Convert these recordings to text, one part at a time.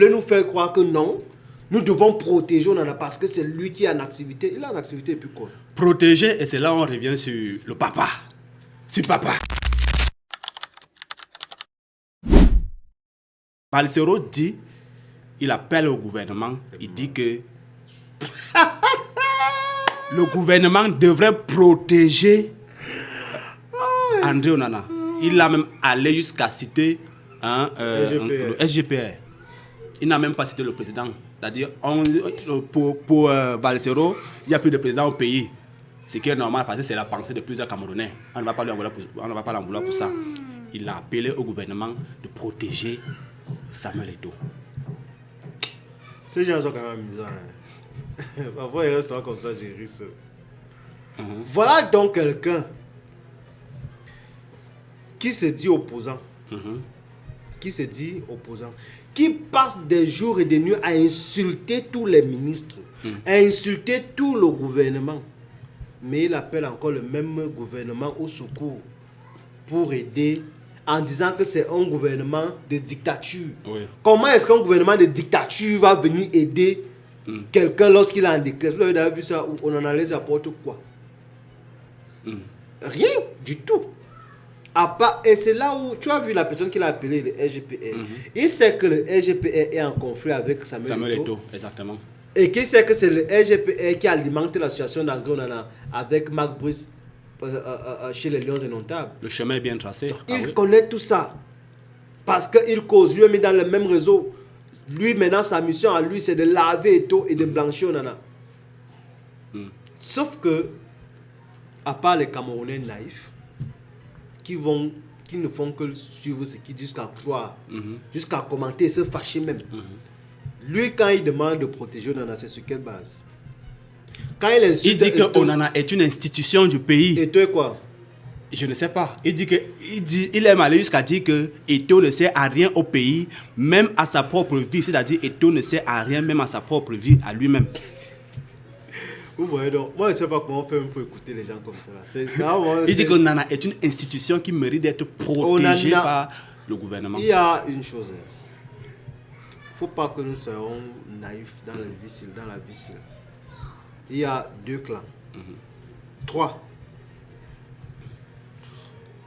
voulez nous faire croire que non, nous devons protéger Onana parce que c'est lui qui est en activité. Il est en activité et puis quoi? Protéger, et c'est là où on revient sur le papa. Sur papa. Balsero dit, il appelle au gouvernement, il dit que le gouvernement devrait protéger André Onana. Il a même allé jusqu'à citer le SGPR. Il n'a même pas cité le président. C'est-à-dire, pour Balsero, il n'y a plus de président au pays. Ce qui est normal parce que c'est la pensée de plusieurs Camerounais. On ne va pas l'en vouloir pour ça. Il a appelé au gouvernement de protéger Samuel Eto'o. Ces gens sont quand même amusants. Hein. Parfois, ils restent comme ça, j'ai ri ça. Voilà donc quelqu'un qui se dit opposant. Qui se dit opposant. Qui passe des jours et des nuits à insulter tous les ministres, à insulter tout le gouvernement. Mais il appelle encore le même gouvernement au secours pour aider en disant que c'est un gouvernement de dictature. Oui. Comment est-ce qu'un gouvernement de dictature va venir aider quelqu'un lorsqu'il est en déclin? Vous avez vu ça, où on en les apporte quoi? Rien du tout. Et c'est là où tu as vu la personne qui l'a appelé le SGPR. Il sait que le SGPR est en conflit avec Samuel Eto'o. Exactement. Et qui sait que c'est le SGPR qui alimente l'association d'André Onana avec Marc Brice chez les Lions Indomptables. Le chemin est bien tracé. Il connaît tout ça. Parce qu'il cause, lui, mais dans le même réseau. Lui, maintenant, sa mission à lui, c'est de laver Eto'o et de blanchir Onana. Sauf que, à part les Camerounais naïfs, qui ne font que suivre ce qu'il dit jusqu'à croire, jusqu'à commenter et se fâcher même. Lui, quand il demande de protéger Onana, c'est sur quelle base? Quand il dit que Onana est une institution du pays. Et toi quoi? Je ne sais pas. Il aime aller jusqu'à dire que Eto'o ne sert à rien au pays, même à sa propre vie. C'est-à-dire Eto'o ne sert à rien, même à sa propre vie, à lui-même. Vous voyez donc, moi je ne sais pas comment on fait pour écouter les gens comme ça. Il dit que Onana est une institution qui mérite d'être protégée par le gouvernement. Il y a une chose. Il ne faut pas que nous soyons naïfs dans la vie. Il y a 2 clans. 3.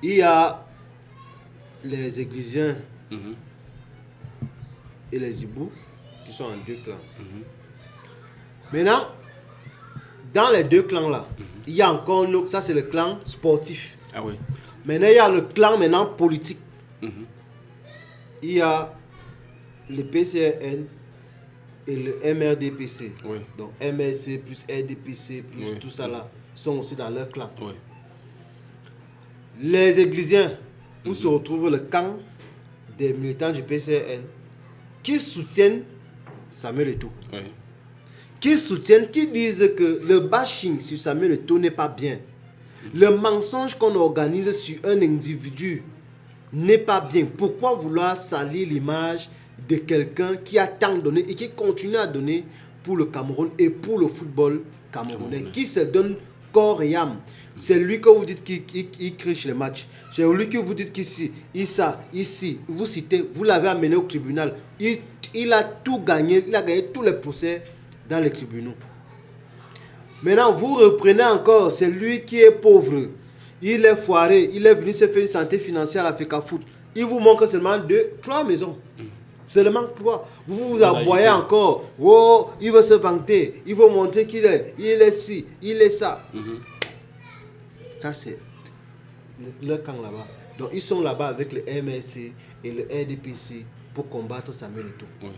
Il y a les Églisiens et les Ibous qui sont en 2 clans. Maintenant, dans les 2 clans-là, il y a encore un autre, ça c'est le clan sportif. Ah oui. Maintenant, il y a le clan politique. Il y a le PCRN et le MRDPC. Oui. Donc MRC plus RDPC plus tout ça là sont aussi dans leur clan. Oui. Les Églisiens, où se retrouve le camp des militants du PCRN qui soutiennent Samuel Eto'o. Oui. Qui disent que le bashing sur Samuel Eto'o n'est pas bien. Le mensonge qu'on organise sur un individu n'est pas bien. Pourquoi vouloir salir l'image de quelqu'un qui a tant donné et qui continue à donner pour le Cameroun et pour le football camerounais, qui se donne corps et âme? C'est lui que vous dites qu'il triche les matchs. C'est lui que vous dites qu'ici, ici, vous citez, vous l'avez amené au tribunal. Il a tout gagné, il a gagné tous les procès dans les tribunaux. Maintenant, vous reprenez encore, c'est lui qui est pauvre. Il est foiré, il est venu se faire une santé financière à la FECAFOOT. Il vous manque seulement 3 maisons. Seulement 3. Vous aboyez encore. Oh, il veut se vanter. Il veut montrer qu'il est ci, il est ça. Ça, c'est le camp là-bas. Donc, ils sont là-bas avec le MSC et le RDPC pour combattre Samuel Eto'o. Oui.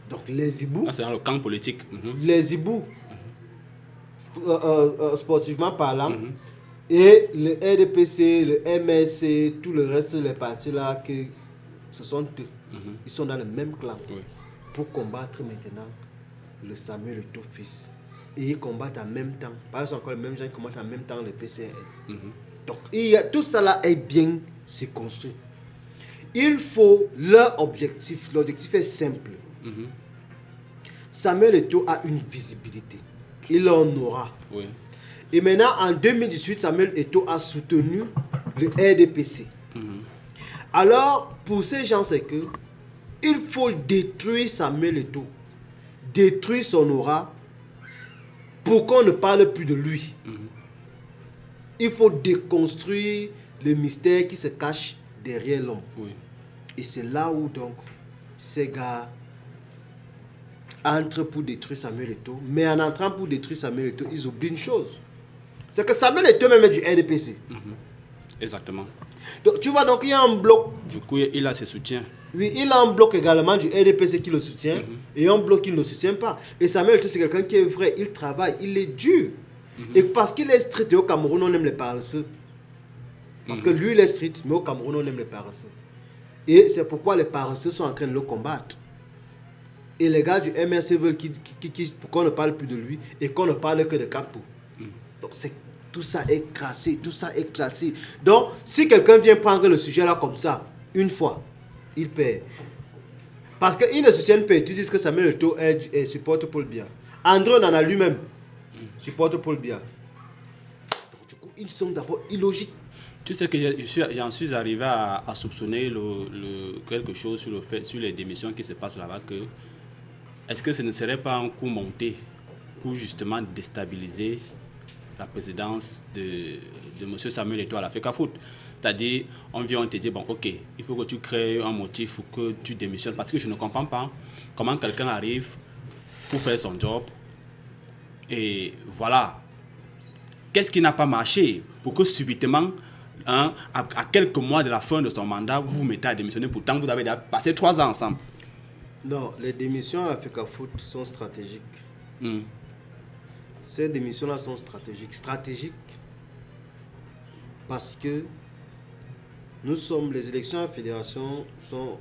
Donc, les Ibous. C'est dans le camp politique. Les Ibous, sportivement parlant, et le RDPC, le MSC, tout le reste des partis là, ce sont eux. Ils sont dans le même clan pour combattre maintenant le Samuel Eto'o fils. Et ils combattent en même temps. Par exemple, encore les mêmes gens qui combattent en même temps le PCRN. Donc, tout ça là est bien circonscrit. Il faut leur objectif. L'objectif est simple. Samuel Eto'o a une visibilité. Il en aura. Oui. Et maintenant, en 2018, Samuel Eto'o a soutenu le RDPC. Alors, pour ces gens, c'est que Il faut détruire Samuel Eto'o, détruire son aura pour qu'on ne parle plus de lui. Il faut déconstruire le mystère qui se cache derrière l'homme. Oui. Et c'est là où donc ces gars entrent pour détruire Samuel Eto'o. Mais en entrant pour détruire Samuel Eto'o, ils oublient une chose. C'est que Samuel Eto'o même est du RDPC. Exactement. Donc tu vois, donc il y a un bloc. Du coup, il a ses soutiens. Oui, il a un bloc également du RDPC qui le soutient et un bloc qui ne le soutient pas. Et Samuel Eto'o, c'est quelqu'un qui est vrai, il travaille, il est dur. Et parce qu'il est street et au Cameroun, on aime les paresseux. Parce que lui, il est street, mais au Cameroun, on aime les paresseux. Et c'est pourquoi les paresseux sont en train de le combattre. Et les gars du MRC veulent qu'on ne parle plus de lui et qu'on ne parle que de Campo. Donc tout ça est crassé, tout ça est classé. Donc, si quelqu'un vient prendre le sujet là comme ça, une fois, il perd. Parce qu'ils ne soutiennent pas, tu dis que Samuel Eto'o supporte Paul Biya. André Onana lui-même supporte Paul Biya. Donc du coup, ils sont d'abord illogiques. Tu sais que j'en suis arrivé à soupçonner quelque chose sur les démissions qui se passent là-bas. Est-ce que ce ne serait pas un coup monté pour justement déstabiliser la présidence de M. Samuel Eto'o à la FECAFOOT? C'est-à-dire, on te dit, bon, ok, il faut que tu crées un motif pour que tu démissionnes. Parce que je ne comprends pas comment quelqu'un arrive pour faire son job. Et voilà. Qu'est-ce qui n'a pas marché pour que subitement, à quelques mois de la fin de son mandat, vous vous mettez à démissionner? Pourtant, vous avez déjà passé 3 ans ensemble. Non, les démissions à la FECAFOOT sont stratégiques. Ces démissions-là sont stratégiques. Stratégiques parce que les élections à la fédération sont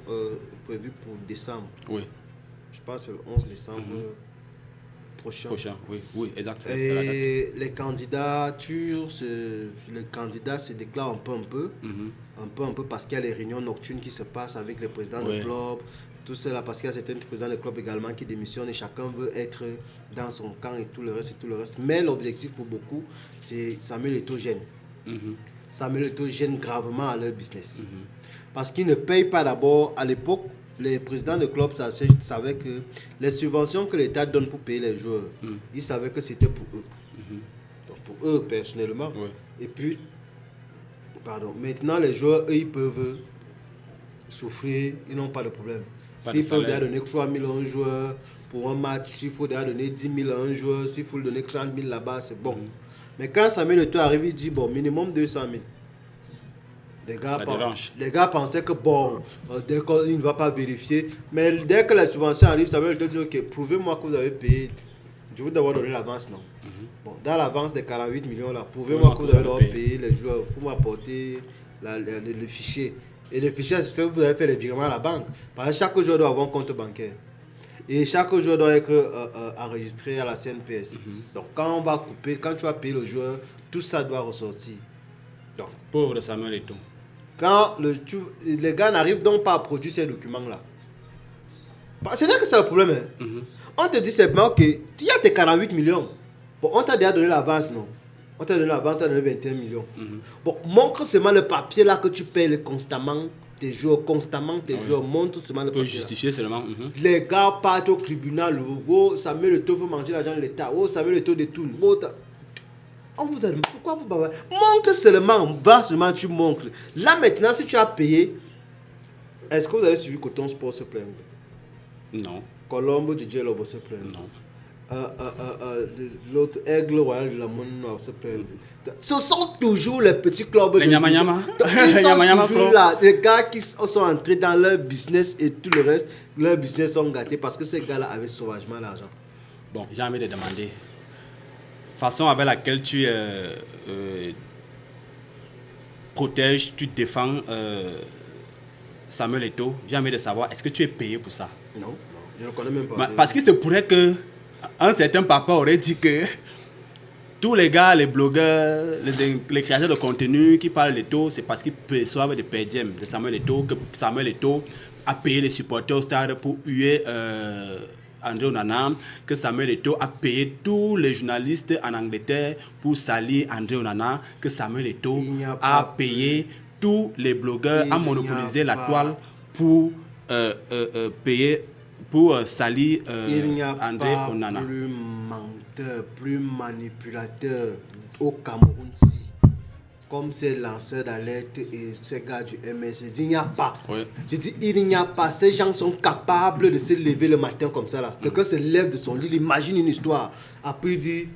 prévues pour décembre. Oui. Je pense que c'est le 11 décembre prochain. Oui, exact. Et les candidatures, les candidats se déclarent un peu parce qu'il y a les réunions nocturnes qui se passent avec les présidents de club, tout cela parce qu'il y a certains présidents de club également qui démissionnent et chacun veut être dans son camp et tout le reste. Mais l'objectif pour beaucoup, c'est Samuel Eto'o gêne. Samuel Eto'o gêne gravement à leur business. Parce qu'ils ne payent pas d'abord. À l'époque, les présidents de clubs savaient que les subventions que l'État donne pour payer les joueurs, ils savaient que c'était pour eux. Donc pour eux personnellement. Et puis, maintenant les joueurs, eux, ils peuvent souffrir, ils n'ont pas de problème. S'il faut donner 3 000 à un joueur pour un match, s'il faut donner 10 000 à un joueur, s'il faut donner 30 000 là-bas, c'est bon. Mais quand Samuel Eto'o arrive, il dit bon, minimum 200 000. Les gars pensaient que bon, dès qu'il ne va pas vérifier, mais dès que la subvention arrive, Samuel Eto'o dit ok, prouvez-moi que vous avez payé. Je vous d'abord donner l'avance, non? Bon, dans l'avance des 48 millions là, prouvez-moi que vous avez payé les joueurs, il faut m'apporter le fichier. Et le fichier, c'est que vous avez fait les virements à la banque. Parce que chaque joueur doit avoir un compte bancaire. Et chaque joueur doit être enregistré à la CNPS. Donc quand on va couper, quand tu vas payer le joueur, tout ça doit ressortir. Donc, pauvre Samuel Eto'o. Quand les gars n'arrivent donc pas à produire ces documents-là. C'est là que c'est le problème. On te dit c'est ok, il y a tes 48 millions. Bon, on t'a déjà donné l'avance, non? On t'a donné l'avance, on t'a donné 21 millions. Bon, montre seulement le papier là que tu payes constamment tes joueurs, montre seulement le papier. Tu peux justifier seulement. Les gars partent au tribunal, oh, Samuel Eto'o veut manger l'argent de l'État, oh, Samuel Eto'o détourne. On vous a dit, pourquoi vous bavarez? Montre seulement, tu montres. Là maintenant, si tu as payé, est-ce que vous avez suivi Coton Sport se plaindre? Non. Colombo du Lobo se plaindre? Non. L'autre Aigle Royal de la Monnaie se plaindre. Ce sont toujours les petits clubs. Les Nyama-Nyama. Ils sont toujours là. Les gars qui sont entrés dans leur business et tout le reste, leur business sont gâtés parce que ces gars-là avaient sauvagement l'argent. Bon, j'ai envie de demander. Façon avec laquelle tu protèges, tu défends Samuel Eto'o, j'ai envie de savoir, est-ce que tu es payé pour ça? Non, je ne connais même pas. Parce qu'il se pourrait que un certain papa aurait dit que tous les gars, les blogueurs, les créateurs de contenu qui parlent d'Eto'o, c'est parce qu'ils perçoivent des perdièmes de Samuel Eto'o, que Samuel Eto'o a payé les supporters au stade pour huer André Onana, que Samuel Eto'o a payé tous les journalistes en Angleterre pour salir André Onana, que Samuel Eto'o a payé tous les blogueurs à monopoliser la toile pour payer pour salir il n'y a André pas Onana. plus menteur, plus manipulateur au Cameroun-ci, comme ces lanceurs d'alerte et ces gars du MS. Il n'y a pas. Oui. Je dis, il n'y a pas. Ces gens sont capables de se lever le matin comme ça. Là. Quelqu'un se lève de son lit, il imagine une histoire. Après, il dit,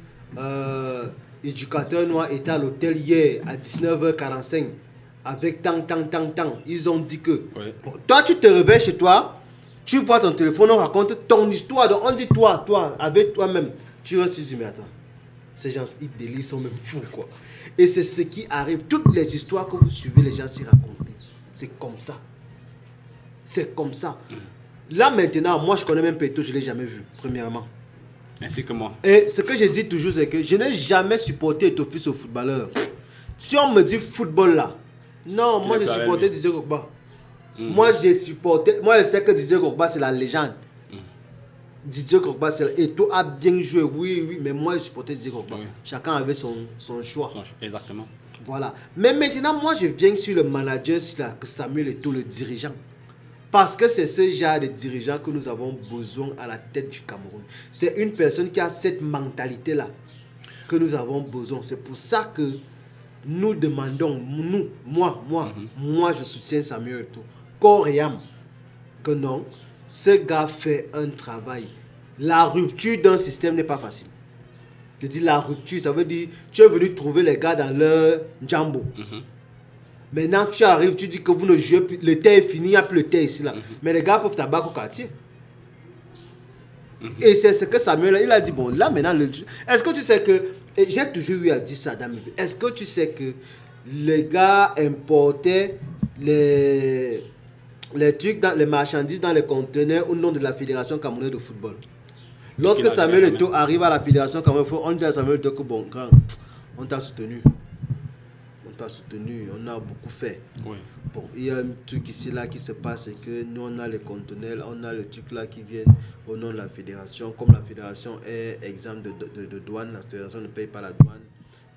éducateur noir était à l'hôtel hier à 19h45 avec tant. Ils ont dit que... Oui. Bon, toi, tu te réveilles chez toi, tu vois ton téléphone, on raconte ton histoire. Donc, on dit toi, avec toi-même. Tu restes, tu dis, mais attends. Ces gens, ils délirent, sont même fous, quoi. Et c'est ce qui arrive. Toutes les histoires que vous suivez, les gens s'y racontent. C'est comme ça. C'est comme ça. Là, maintenant, moi, je connais même Peto, je ne l'ai jamais vu, premièrement. Ainsi que moi. Et ce que je dis toujours, c'est que je n'ai jamais supporté ton fils au footballeur. Si on me dit football, là, non, moi, je supportais Didier Drogba. Moi, je sais que Didier Drogba, c'est la légende. Didier Drogba, Eto'o a bien joué, oui, mais moi, je supportais Didier Drogba. Oui. Chacun avait son choix. Exactement. Voilà. Mais maintenant, moi, je viens sur le manager, Samuel Eto'o, le dirigeant. Parce que c'est ce genre de dirigeant que nous avons besoin à la tête du Cameroun. C'est une personne qui a cette mentalité-là que nous avons besoin. C'est pour ça que nous demandons, moi, je soutiens Samuel Eto'o, corps et âme, que non, ce gars fait un travail. La rupture d'un système n'est pas facile. Je dis la rupture, ça veut dire tu es venu trouver les gars dans leur jambo. Maintenant, tu arrives, tu dis que vous ne jouez plus, le thé est fini, il n'y a plus le thé ici, là. Mais les gars peuvent tabac au quartier. Et c'est ce que Samuel, il a dit, bon, là maintenant, est-ce que tu sais que, et j'ai toujours eu à dire ça dans mes vies, est-ce que tu sais que les gars importaient les trucs, les marchandises dans les conteneurs au nom de la Fédération camerounaise de football? Lorsque Samuel Eto'o arrive à la Fédération camerounaise, on dit à Samuel Eto'o que bon, grand, on t'a soutenu. On a beaucoup fait. Oui. Bon, il y a un truc ici là qui se passe, c'est que nous on a les conteneurs, on a les trucs là qui viennent au nom de la fédération. Comme la fédération est exempte de douane, la fédération ne paye pas la douane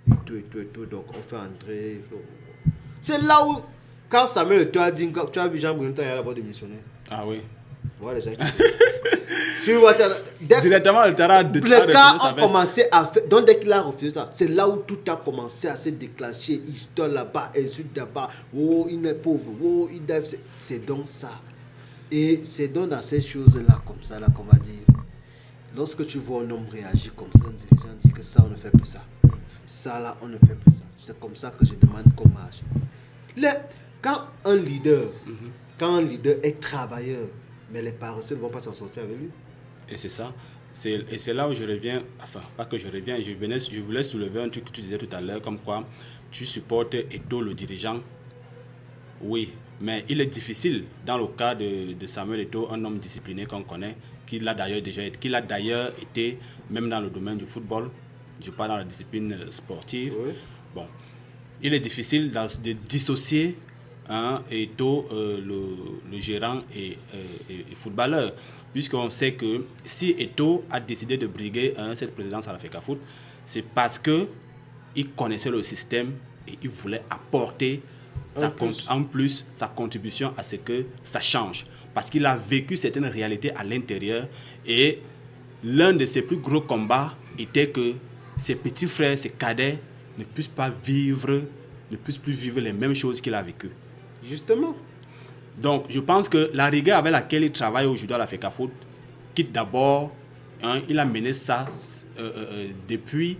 et tout. Donc on fait entrer. C'est là où, quand Samuel Eto'o a dit, tu as vu Jean-Bruno Tanya là-bas démissionner. Ah oui. Voilà les gens qui... Tu vois, directement le terrain de les gars ont commencé à faire. Donc dès qu'il a refusé ça, c'est là où tout a commencé à se déclencher. Histoire là-bas, insulte là-bas. Oh, il est pauvre. Oh, il est... C'est donc ça. Et c'est donc dans ces choses-là, comme ça, là, qu'on va dire. Lorsque tu vois un homme réagir comme ça, un dirigeant dit que ça, on ne fait plus ça. Ça, là, on ne fait plus ça. C'est comme ça que je demande qu'on marche. Quand un leader est travailleur, mais les paresseux ne vont pas s'en sortir avec lui. Et c'est ça. Et c'est là où je reviens, enfin, pas que je reviens, je voulais soulever un truc que tu disais tout à l'heure, comme quoi tu supportes Eto'o, le dirigeant. Oui, mais il est difficile, dans le cas de Samuel Eto'o, un homme discipliné qu'on connaît, qu'il a d'ailleurs été, même dans le domaine du football, je parle dans la discipline sportive. Oui. Bon, il est difficile de dissocier Eto'o, le gérant et footballeur, puisqu'on sait que si Eto'o a décidé de briguer cette présidence à la FECAFOOT, c'est parce qu'il connaissait le système et il voulait apporter en plus sa contribution à ce que ça change, parce qu'il a vécu certaines réalités à l'intérieur, et l'un de ses plus gros combats était que ses petits frères, ses cadets ne puissent plus vivre les mêmes choses qu'il a vécues. Justement. Donc, je pense que la rigueur avec laquelle il travaille aujourd'hui à la FECAFOOT, quitte d'abord, il a mené ça depuis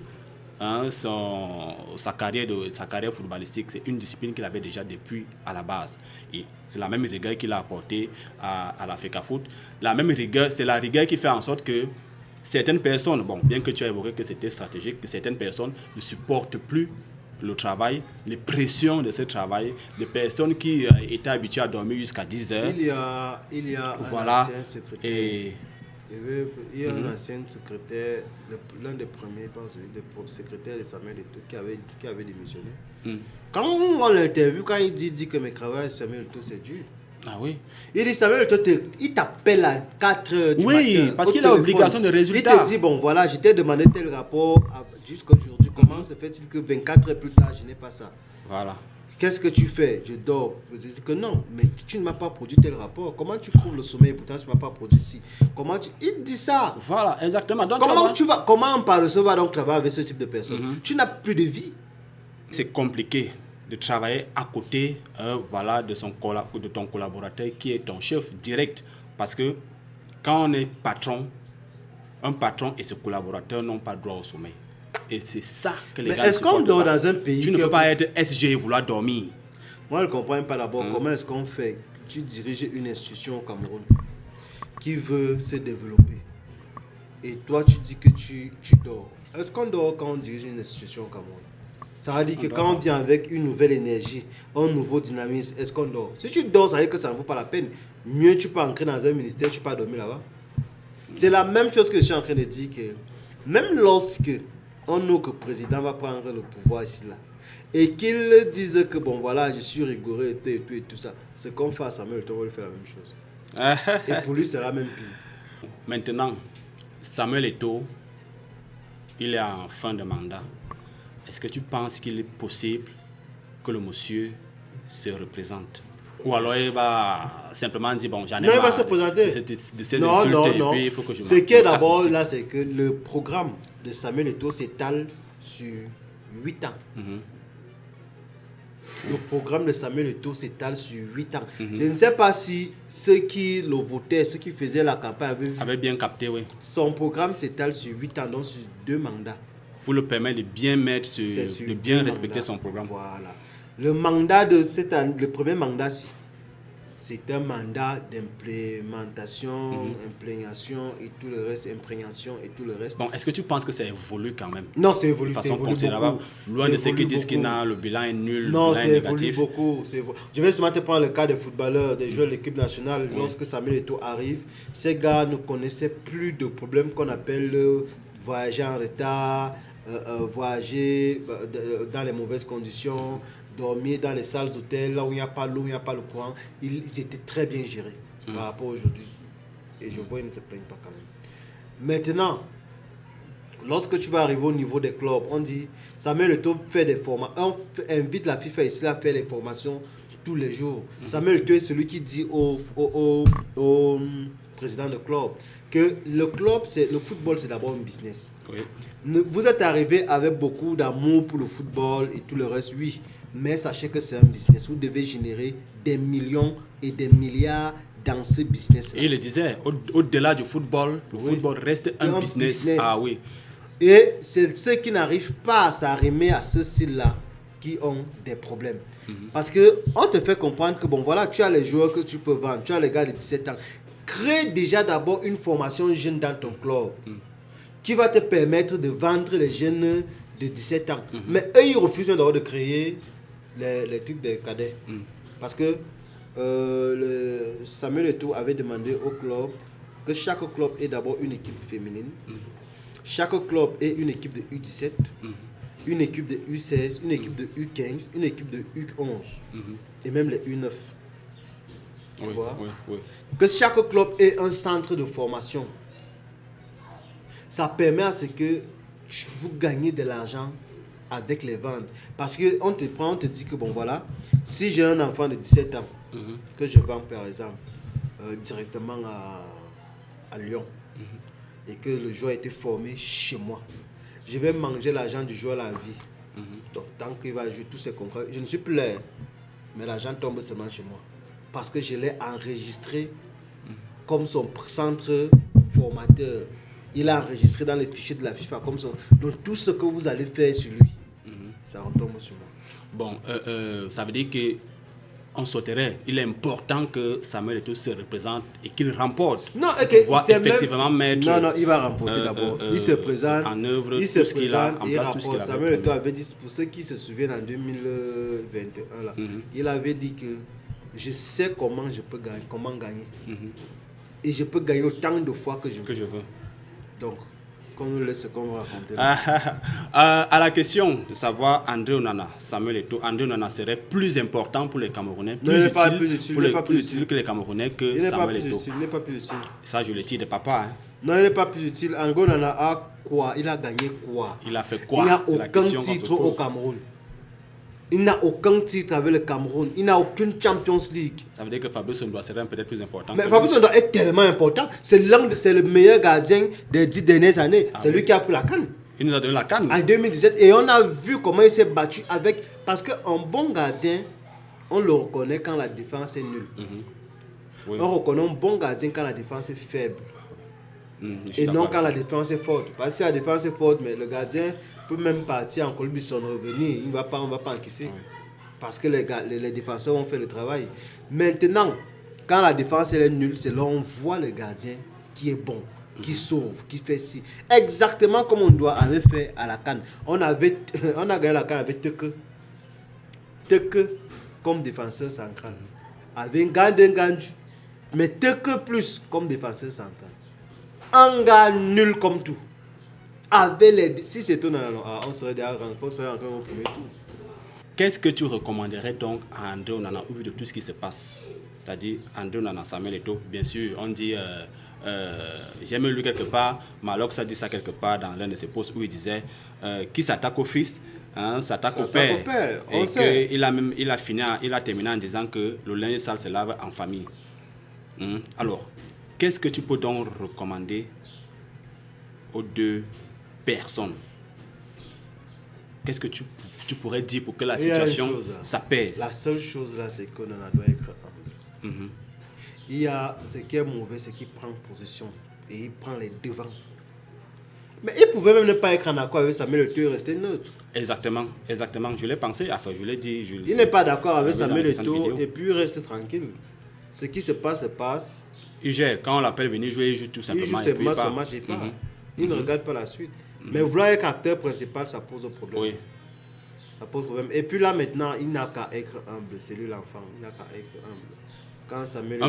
sa carrière footballistique. C'est une discipline qu'il avait déjà depuis à la base. Et c'est la même rigueur qu'il a apportée à la FECAFOOT. La même rigueur, c'est la rigueur qui fait en sorte que certaines personnes, bon, bien que tu aies évoqué que c'était stratégique, que certaines personnes ne supportent plus le travail, les pressions de ce travail, les personnes qui étaient habituées à dormir jusqu'à 10 heures. Il y a voilà. Un ancien secrétaire. Il y a un ancien secrétaire, l'un des premiers, secrétaire de Samuel Eto'o qui avait démissionné. Quand on l'interviewe, quand il dit que mes travail Samuel Eto'o, c'est dur. Ah oui. Il dit Samuel Eto'o, il t'appelle à 4 heures du matin. Oui, parce qu'il a obligation de résultat. Il te dit, bon voilà, je t'ai demandé tel rapport jusqu'à aujourd'hui. Comment se fait-il que 24 heures plus tard, je n'ai pas ça? Voilà. Qu'est-ce que tu fais? Je dors. Je dis que non, mais tu ne m'as pas produit tel rapport. Comment tu trouves le sommeil? Pourtant, tu ne m'as pas produit ci. Comment tu... Il dit ça. Voilà, exactement. Donc, comment par le va donc travailler avec ce type de personne? Tu n'as plus de vie. C'est compliqué de travailler à côté voilà, de ton collaborateur qui est ton chef direct. Parce que quand on est patron, un patron et ses collaborateurs n'ont pas droit au sommeil. Et c'est ça que les gars est-ce qu'on dort dans un pays... Tu ne peux pas être SG et vouloir dormir. Moi, je ne comprends pas d'abord comment est-ce qu'on fait. Tu diriges une institution au Cameroun qui veut se développer. Et toi, tu dis que tu dors. Est-ce qu'on dort quand on dirige une institution au Cameroun? Ça veut dire que quand on vient avec une nouvelle énergie, un nouveau dynamisme, est-ce qu'on dort? Si tu dors, ça veut dire que ça ne vaut pas la peine. Mieux, tu peux entrer dans un ministère, tu peux dormir là-bas. C'est la même chose que je suis en train de dire, que même lorsque notre président va prendre le pouvoir ici là, et qu'il dise que bon voilà, je suis rigoureux et tout ça, ce qu'on fait à Samuel Eto'o, on va faire la même chose. Et pour lui, ça sera même pire. Maintenant, Samuel Eto'o, il est en fin de mandat. Est-ce que tu penses qu'il est possible que le monsieur se représente? Ou alors il va simplement dire bon, j'en ai marre. Non, il va se présenter. De ces insultes, et puis il faut que je Ce qui est d'abord là, c'est que le programme de Samuel Eto'o s'étale sur 8 ans. Le programme de Samuel Eto'o s'étale sur 8 ans. Je ne sais pas si ceux qui le votaient, ceux qui faisaient la campagne avaient bien capté, oui. Son programme s'étale sur 8 ans, donc sur 2 mandats. Pour le permettre de bien mettre, de bien respecter son programme. Voilà. Le mandat de cette année, le premier mandat, c'est un mandat d'implémentation, imprégnation et tout le reste, imprégnation et tout le reste. Bon, est-ce que tu penses que ça évolue quand même? Non, c'est évolue. De façon considérable. Loin de ceux qui disent qu'il le bilan est nul, non, le bilan est négatif. Beaucoup. Je vais seulement te prendre le cas des footballeurs, des joueurs de l'équipe nationale. Lorsque Samuel Eto'o arrive, ces gars ne connaissaient plus de problèmes qu'on appelle voyager en retard, voyager dans les mauvaises conditions, dormir dans les salles d'hôtel, là où il n'y a pas l'eau, il n'y a pas le courant. Ils étaient très bien gérés par rapport à aujourd'hui. Et je vois, ils ne se plaignent pas quand même. Maintenant, lorsque tu vas arriver au niveau des clubs, on dit, Samuel Eto'o fait des formations, on invite la FIFA ici à faire les formations tous les jours. Samuel Eto'o est celui qui dit au président de club que le football, c'est d'abord un business. Oui. Vous êtes arrivé avec beaucoup d'amour pour le football et tout le reste, oui. Mais sachez que c'est un business. Vous devez générer des millions et des milliards dans ce business. Et il le disait, au-delà du football, le football reste un business. Ah oui. Et c'est ceux qui n'arrivent pas à s'arrimer à ce style-là qui ont des problèmes. Parce qu'on te fait comprendre que bon voilà, tu as les joueurs que tu peux vendre, tu as les gars de 17 ans. Crée déjà d'abord une formation jeune dans ton club qui va te permettre de vendre les jeunes de 17 ans. Mais eux, ils refusent d'abord de créer les trucs des cadets. Parce que Samuel Eto'o avait demandé au club que chaque club ait d'abord une équipe féminine. Chaque club ait une équipe de U17, une équipe de U16, une équipe de U15, une équipe de U11 et même les U9. Tu vois? Que chaque club ait un centre de formation. Ça permet à ce que vous gagnez de l'argent avec les ventes. Parce qu'on te prend, on te dit que bon voilà, si j'ai un enfant de 17 ans, que je vends par exemple directement à Lyon, et que le joueur a été formé chez moi, je vais manger l'argent du joueur à la vie. Donc tant qu'il va jouer tous ses contrats, je ne suis plus là, mais l'argent tombe seulement chez moi. Parce que je l'ai enregistré comme son centre formateur. Il a enregistré dans les fichiers de la FIFA comme ça. Donc tout ce que vous allez faire sur lui, ça retombe sur moi. Bon, ça veut dire que on sauterait. Il est important que Samuel Eto'o se représente et qu'il remporte. Non, okay, il effectivement même... Non, il va remporter d'abord. Il se présente en œuvre, il se présente et il rapporte. Samuel Eto'o avait dit, pour ceux qui se souviennent en 2021, là, il avait dit que je sais comment je peux gagner, comment gagner. Et je peux gagner autant de fois que je veux. Donc, qu'on nous laisse ce qu'on va raconter. À la question de savoir André Onana, Samuel Eto'o, André Onana serait plus important pour les Camerounais, plus utile que les Camerounais que Samuel Eto'o. Il n'est pas plus utile. Ça, je le dis de papa. Hein. Non, il n'est pas plus utile. André Onana a quoi? Il a gagné quoi? Il a fait quoi? Il n'a aucun titre au Cameroun. Il n'a aucun titre avec le Cameroun. Il n'a aucune Champions League. Ça veut dire que Fabrice Ondoa serait peut-être plus important. Mais Fabrice Ondoa est tellement important. C'est le meilleur gardien des 10 dernières années. C'est lui qui a pris la CAN. Il nous a donné la CAN. En 2017. Et on a vu comment il s'est battu avec... Parce qu'un bon gardien, on le reconnaît quand la défense est nulle. Oui. On reconnaît un bon gardien quand la défense est faible. Et non quand la défense est forte. Parce que si la défense est forte, mais le gardien peut même partir en Colombie revenir. On ne va pas encaisser. Oui. Parce que les défenseurs ont fait le travail. Maintenant, quand la défense est nulle, c'est là on voit le gardien qui est bon, qui sauve, qui fait ci. Exactement comme on avait fait à la CAN. On a gagné la CAN avec Teke comme défenseur central. Avec Gandu. Mais Teke plus comme défenseur central. Un gars nul comme tout. Si c'était on serait encore au premier tour. Qu'est-ce que tu recommanderais donc à André Onana au vu de tout ce qui se passe? C'est-à-dire André Onana, Samuel Eto'o, bien sûr, on dit, j'ai même lu quelque part, Malox a dit ça quelque part dans l'un de ses posts où il disait qui s'attaque au fils, s'attaque au père. Et qu'il a terminé en disant que le linge sale se lave en famille. Alors, qu'est-ce que tu peux donc recommander aux deux personnes? Qu'est-ce que tu pourrais dire pour que la situation s'apaise? La seule chose là, c'est qu'on doit être humble. Il y a ce qui est mauvais, c'est qu'il prend position et il prend les devants. Mais il pouvait même ne pas être en accord avec Samuel Eto'o et rester neutre. Exactement. Je l'ai pensé, enfin je l'ai dit. Il n'est pas d'accord avec Samuel Eto'o et puis il reste tranquille. Ce qui se passe, se passe. Il gère. Quand on l'appelle venir jouer, il joue tout simplement. Il joue son match et part. Il ne regarde pas la suite. Mais vouloir être acteur principal, ça pose un problème. Oui. Ça pose problème. Et puis là maintenant, il n'a qu'à être humble. C'est lui l'enfant. Il n'a qu'à être humble. Quand Samuel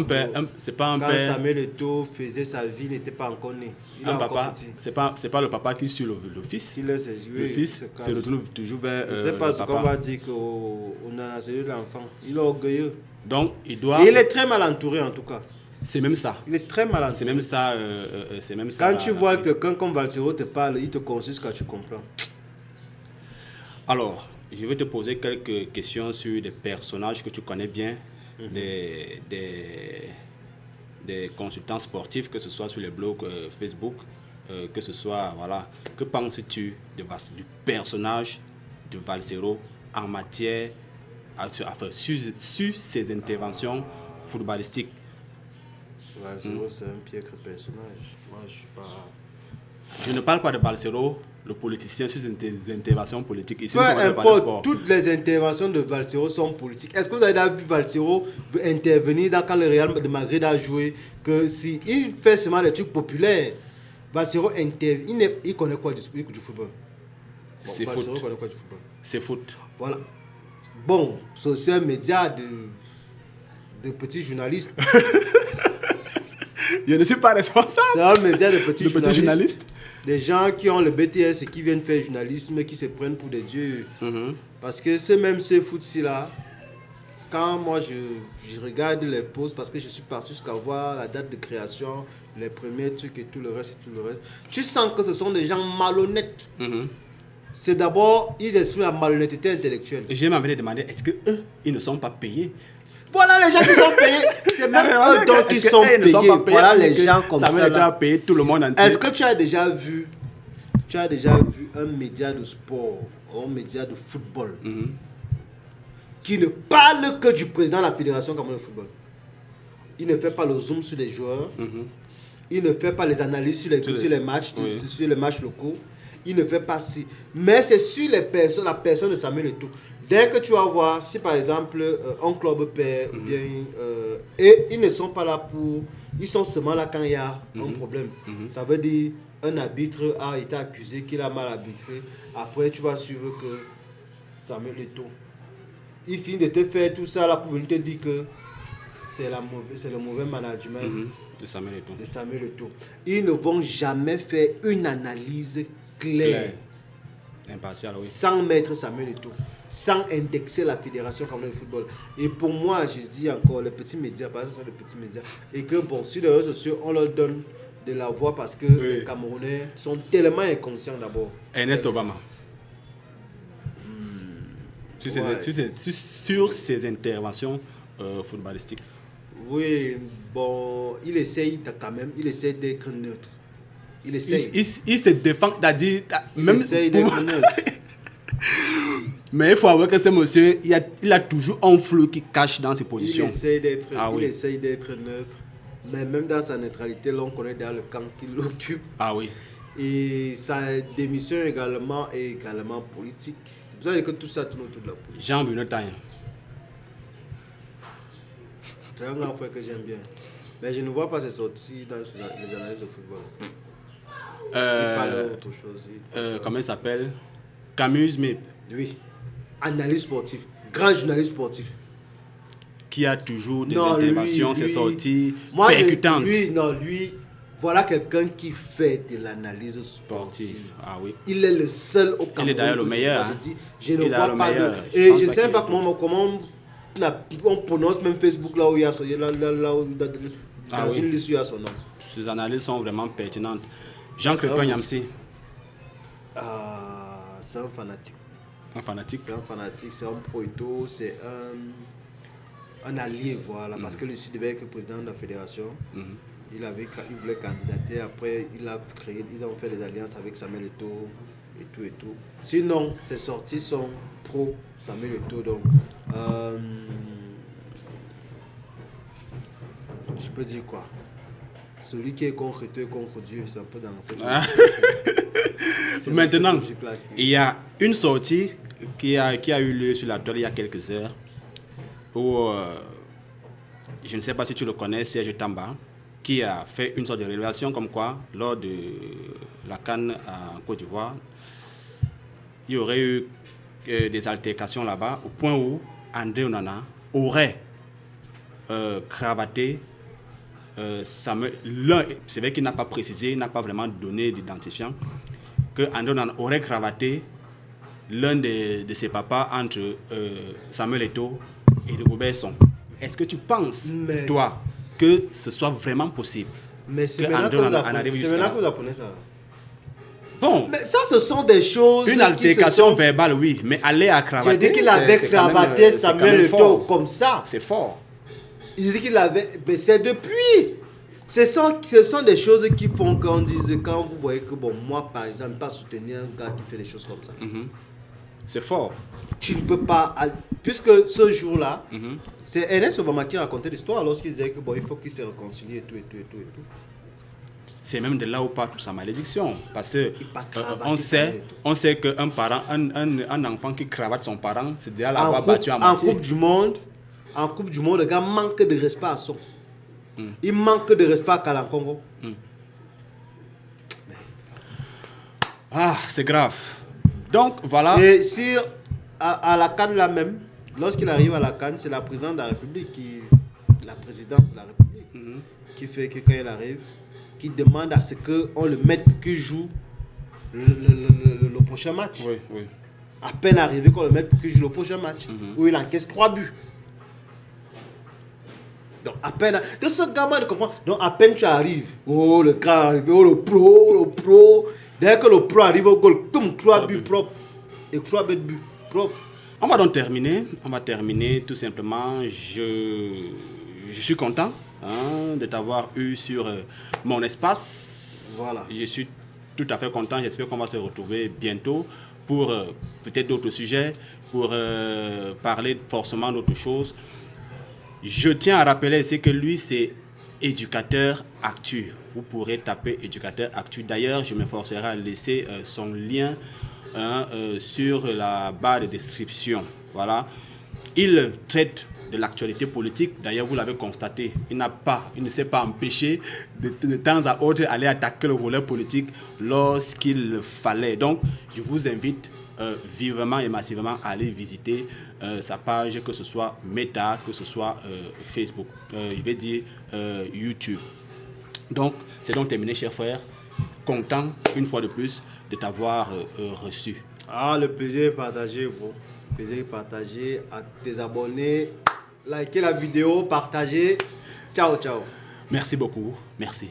Eto'o faisait sa vie, il n'était pas encore né. Un papa, c'est pas le papa qui suit le fils. Le fils se retrouve toujours vers je ne sais pas ce qu'on va dire qu'on a c'est lui l'enfant. Il est orgueilleux. Donc il doit. Et il est très mal entouré en tout cas. C'est même ça. Il est très mal entouré. C'est même ça. Quand tu vois quelqu'un comme Valsero te parle, il te consulte quand tu comprends. Alors, je vais te poser quelques questions sur des personnages que tu connais bien, des consultants sportifs, que ce soit sur les blogs Facebook, que ce soit, voilà. Que penses-tu du personnage de Valsero en matière, sur ses interventions footballistiques? Valsero, c'est un piètre personnage. Moi, je suis pas... Je ne parle pas de Valsero, le politicien, sur des interventions politiques. Ici, peu importe, toutes les interventions de Valsero sont politiques. Est-ce que vous avez déjà vu Valsero intervenir quand le Real de Madrid a joué? Que si il fait seulement des trucs populaires, Valsero intervient. Il connaît quoi du football? C'est foot. Connaît quoi du football? C'est foot. Voilà. Bon, c'est un média de petits journalistes. Je ne suis pas responsable. C'est un média de petits journalistes. Des gens qui ont le BTS et qui viennent faire journalisme, qui se prennent pour des dieux. Parce que c'est même ce foot-ci là, quand moi je regarde les posts, parce que je suis parti jusqu'à voir la date de création, les premiers trucs et tout le reste, tu sens que ce sont des gens malhonnêtes. C'est d'abord, ils expriment la malhonnêteté intellectuelle. Et j'ai même envie de demander, est-ce qu'eux, ils ne sont pas payés? Voilà les gens qui sont payés. C'est même eux donc qui sont payés. Voilà les gens comme ça. Ça va payer tout le monde entier. Est-ce que tu as déjà vu un média de sport ou un média de football qui ne parle que du président de la fédération comme le football? Il ne fait pas le zoom sur les joueurs. Il ne fait pas les analyses sur les matchs, sur les matchs locaux. Il ne fait pas si. Mais c'est sur la personne de Samuel Eto'o. Dès que tu vas voir, si par exemple un club perd, ou bien, et ils ne sont pas là pour... Ils sont seulement là quand il y a un problème. Ça veut dire un arbitre a été accusé qu'il a mal arbitré. Après, tu vas suivre que Samuel Eto'o, il finit de te faire tout ça là pour venir te dire que c'est le mauvais management de Samuel Eto'o. Ils ne vont jamais faire une analyse claire. Impartial, oui. Sans mettre Samuel Eto'o, sans indexer la fédération comme le football. Et pour moi, je dis encore, les petits médias, parce que ce sont les petits médias, et que bon, sur les réseaux sociaux, on leur donne de la voix parce que les Camerounais sont tellement inconscients d'abord. Ernest Obama. sur ses interventions footballistiques. Oui, bon, il essaye d'être neutre. Il se défend, même essaye d'être neutre. Mais il faut avoir que ce monsieur, il a toujours un flou qui cache dans ses positions. Il essaye d'être neutre. Mais même dans sa neutralité, là, on connaît dans le camp qu'il occupe. Ah oui. Et sa démission également est également politique. C'est pour ça que tout ça tourne autour de la politique. Jean Bunotagne. C'est un grand frère que j'aime bien. Mais je ne vois pas ses sorties dans les analyses de football. Il parle d'autre chose. Comment il s'appelle? Camus Mip. Oui. Analyse sportive. Grand journaliste sportif. Qui a toujours des interventions, ses sorties percutantes. Lui, voilà quelqu'un qui fait de l'analyse sportive. Ah oui. Il est le seul au Cameroun. Il est d'ailleurs le meilleur. Je ne vois pas et je ne sais pas comment on prononce même Facebook là où il y a son dans une liste où il y a son nom. Ces analyses sont vraiment pertinentes. Jean Crépin Yamsi. C'est un fanatique. Un fanatique. C'est un fanatique, c'est un proto, c'est un allié, voilà. Parce que lui aussi devait être président de la fédération. Il voulait candidater. Après, ils ont fait des alliances avec Samuel Eto'o et tout. Sinon, ses sorties sont pro Samuel Eto'o. Donc, je peux dire quoi? Celui qui est contre Eto'o est contre Dieu. C'est un peu dans cette Maintenant, il y a une sortie qui a eu lieu sur la toile il y a quelques heures où, je ne sais pas si tu le connais, Serge Tamba, qui a fait une sorte de révélation comme quoi, lors de la CAN en Côte d'Ivoire, il y aurait eu des altercations là-bas, au point où André Onana aurait cravaté Samuel. C'est vrai qu'il n'a pas précisé, il n'a pas vraiment donné d'identifiant, que André Onana aurait cravaté l'un de ses papas entre Samuel Eto'o et Rigobert Song. Est-ce que tu penses, toi, que ce soit vraiment possible? Mais c'est maintenant que vous apprenez ça. Bon. Mais ça, ce sont des choses. Une altercation verbale, oui, mais aller à cravater. J'ai dit qu'il avait cravaté Samuel Eto'o comme ça. C'est fort. Il dit qu'il avait. Mais c'est depuis. Ce sont des choses qui font qu'on dise, quand vous voyez que, bon, moi, par exemple, pas soutenir un gars qui fait des choses comme ça. C'est fort. Tu ne peux pas. Puisque ce jour-là, c'est Ernest Obama qui racontait l'histoire lorsqu'il disait que, bon, il faut qu'il se réconcilie et tout. C'est même de là où part toute sa malédiction. Parce que on sait qu'un parent, un enfant qui cravate son parent, c'est déjà l'avoir battu à moitié. En Coupe du Monde, le gars manque de respect à son. Il manque de respect à Kalankongo. Ah, c'est grave. Donc, voilà. Et si à la CAN là même, lorsqu'il arrive à la CAN, c'est la présidence de la République la présidence de la République qui fait que quand il arrive, qui demande à ce qu'on le mette pour qu'il joue le prochain match. Oui. À peine arrivé qu'on le mette pour qu'il joue le prochain match, où il encaisse 3 buts. Donc, à peine. De ce gamin de comprendre. Donc, à peine tu arrives. Oh, le grand arrivé. Oh, le pro. Dès que le pro arrive au goal, 3 buts propres. Et 3 buts propres. On va donc terminer. On va terminer tout simplement. Je suis content de t'avoir eu sur mon espace. Voilà. Je suis tout à fait content. J'espère qu'on va se retrouver bientôt pour peut-être d'autres sujets, pour parler forcément d'autres choses. Je tiens à rappeler ici que lui, c'est éducateur actu. Vous pourrez taper éducateur actu. D'ailleurs, je m'efforcerai à laisser son lien sur la barre de description. Voilà. Il traite de l'actualité politique. D'ailleurs, vous l'avez constaté. Il ne s'est pas empêché de temps à autre aller attaquer le volet politique lorsqu'il le fallait. Donc, je vous invite vivement et massivement à aller visiter sa page, que ce soit Meta, que ce soit Facebook, je vais dire YouTube. Donc, c'est donc terminé, chers frères. Content, une fois de plus, de t'avoir reçu. Le plaisir est partagé, bro. Le plaisir est partagé. À tes abonnés, likez la vidéo, partagez. Ciao. Merci beaucoup. Merci.